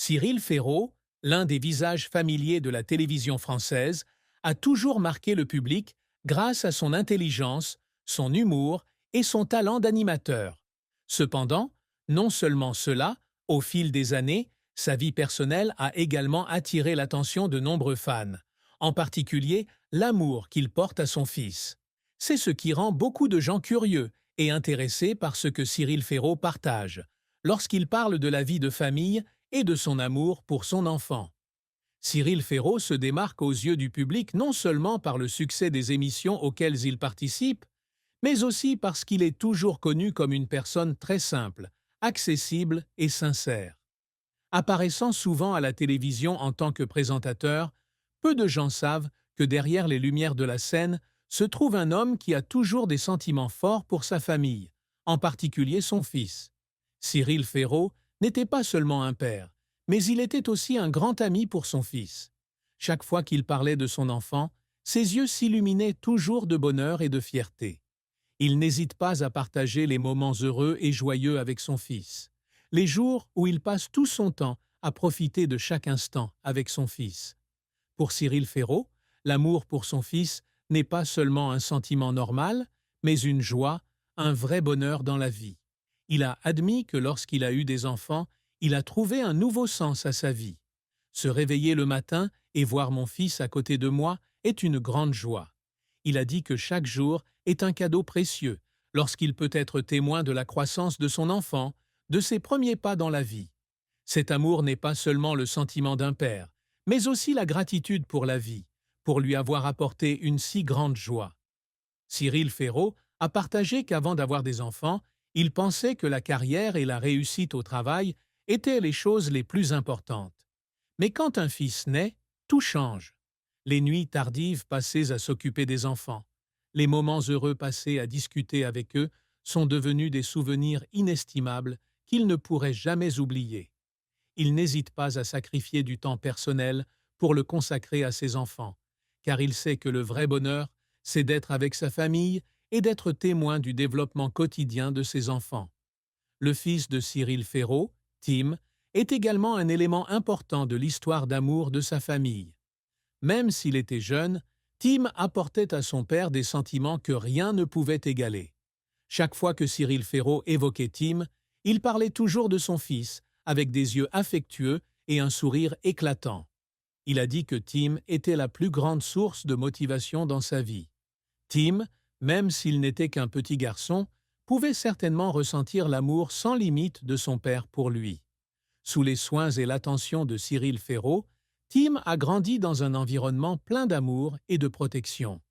Cyril Ferraud, l'un des visages familiers de la télévision française, a toujours marqué le public grâce à son intelligence, son humour et son talent d'animateur. Cependant, non seulement cela, au fil des années, sa vie personnelle a également attiré l'attention de nombreux fans, en particulier l'amour qu'il porte à son fils. C'est ce qui rend beaucoup de gens curieux et intéressés par ce que Cyril Ferraud partage, lorsqu'il parle de la vie de famille et de son amour pour son enfant. Cyril Ferraud se démarque aux yeux du public non seulement par le succès des émissions auxquelles il participe, mais aussi parce qu'il est toujours connu comme une personne très simple, accessible et sincère. Apparaissant souvent à la télévision en tant que présentateur, peu de gens savent que derrière les lumières de la scène se trouve un homme qui a toujours des sentiments forts pour sa famille, en particulier son fils. Cyril Ferraud n'était pas seulement un père, mais il était aussi un grand ami pour son fils. Chaque fois qu'il parlait de son enfant, ses yeux s'illuminaient toujours de bonheur et de fierté. Il n'hésite pas à partager les moments heureux et joyeux avec son fils, les jours où il passe tout son temps à profiter de chaque instant avec son fils. Pour Cyril Ferraud, l'amour pour son fils n'est pas seulement un sentiment normal, mais une joie, un vrai bonheur dans la vie. Il a admis que lorsqu'il a eu des enfants, il a trouvé un nouveau sens à sa vie. Se réveiller le matin et voir mon fils à côté de moi est une grande joie. Il a dit que chaque jour est un cadeau précieux lorsqu'il peut être témoin de la croissance de son enfant, de ses premiers pas dans la vie. Cet amour n'est pas seulement le sentiment d'un père, mais aussi la gratitude pour la vie, pour lui avoir apporté une si grande joie. Cyril Ferraud a partagé qu'avant d'avoir des enfants, il pensait que la carrière et la réussite au travail étaient les choses les plus importantes. Mais quand un fils naît, tout change. Les nuits tardives passées à s'occuper des enfants, les moments heureux passés à discuter avec eux sont devenus des souvenirs inestimables qu'il ne pourrait jamais oublier. Il n'hésite pas à sacrifier du temps personnel pour le consacrer à ses enfants, car il sait que le vrai bonheur, c'est d'être avec sa famille et d'être témoin du développement quotidien de ses enfants. Le fils de Cyril Ferraud, Tim, est également un élément important de l'histoire d'amour de sa famille. Même s'il était jeune, Tim apportait à son père des sentiments que rien ne pouvait égaler. Chaque fois que Cyril Ferraud évoquait Tim, il parlait toujours de son fils, avec des yeux affectueux et un sourire éclatant. Il a dit que Tim était la plus grande source de motivation dans sa vie. Tim, même s'il n'était qu'un petit garçon, pouvait certainement ressentir l'amour sans limite de son père pour lui. Sous les soins et l'attention de Cyril Ferraud, Tim a grandi dans un environnement plein d'amour et de protection.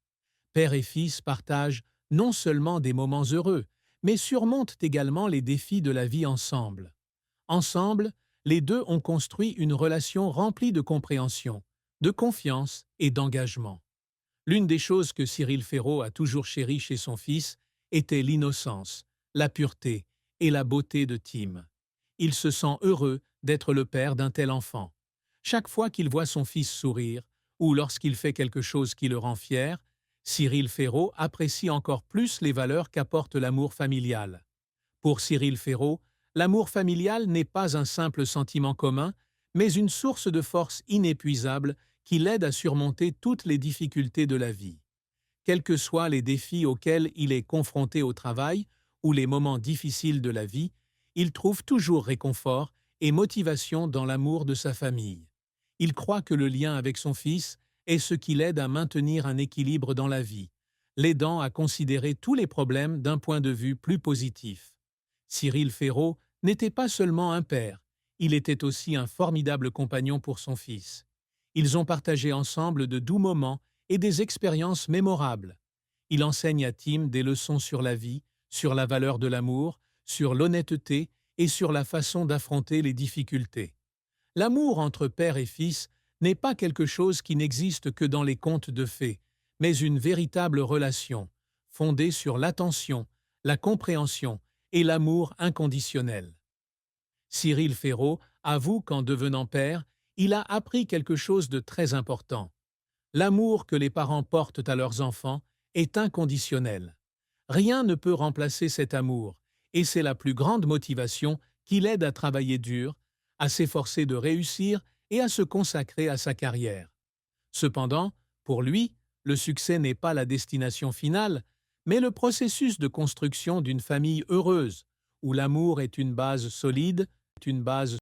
Père et fils partagent non seulement des moments heureux, mais surmontent également les défis de la vie ensemble. Ensemble, les deux ont construit une relation remplie de compréhension, de confiance et d'engagement. L'une des choses que Cyril Ferraud a toujours chérie chez son fils était l'innocence, la pureté et la beauté de Tim. Il se sent heureux d'être le père d'un tel enfant. Chaque fois qu'il voit son fils sourire, ou lorsqu'il fait quelque chose qui le rend fier, Cyril Ferraud apprécie encore plus les valeurs qu'apporte l'amour familial. Pour Cyril Ferraud, l'amour familial n'est pas un simple sentiment commun, mais une source de force inépuisable qui l'aide à surmonter toutes les difficultés de la vie. Quels que soient les défis auxquels il est confronté au travail ou les moments difficiles de la vie, il trouve toujours réconfort et motivation dans l'amour de sa famille. Il croit que le lien avec son fils est ce qui l'aide à maintenir un équilibre dans la vie, l'aidant à considérer tous les problèmes d'un point de vue plus positif. Cyril Ferraud n'était pas seulement un père, il était aussi un formidable compagnon pour son fils. Ils ont partagé ensemble de doux moments et des expériences mémorables. Il enseigne à Tim des leçons sur la vie, sur la valeur de l'amour, sur l'honnêteté et sur la façon d'affronter les difficultés. L'amour entre père et fils n'est pas quelque chose qui n'existe que dans les contes de fées, mais une véritable relation, fondée sur l'attention, la compréhension et l'amour inconditionnel. Cyril Ferraud avoue qu'en devenant père, il a appris quelque chose de très important. L'amour que les parents portent à leurs enfants est inconditionnel. Rien ne peut remplacer cet amour, et c'est la plus grande motivation qui l'aide à travailler dur, à s'efforcer de réussir et à se consacrer à sa carrière. Cependant, pour lui, le succès n'est pas la destination finale, mais le processus de construction d'une famille heureuse, où l'amour est une base solide, une base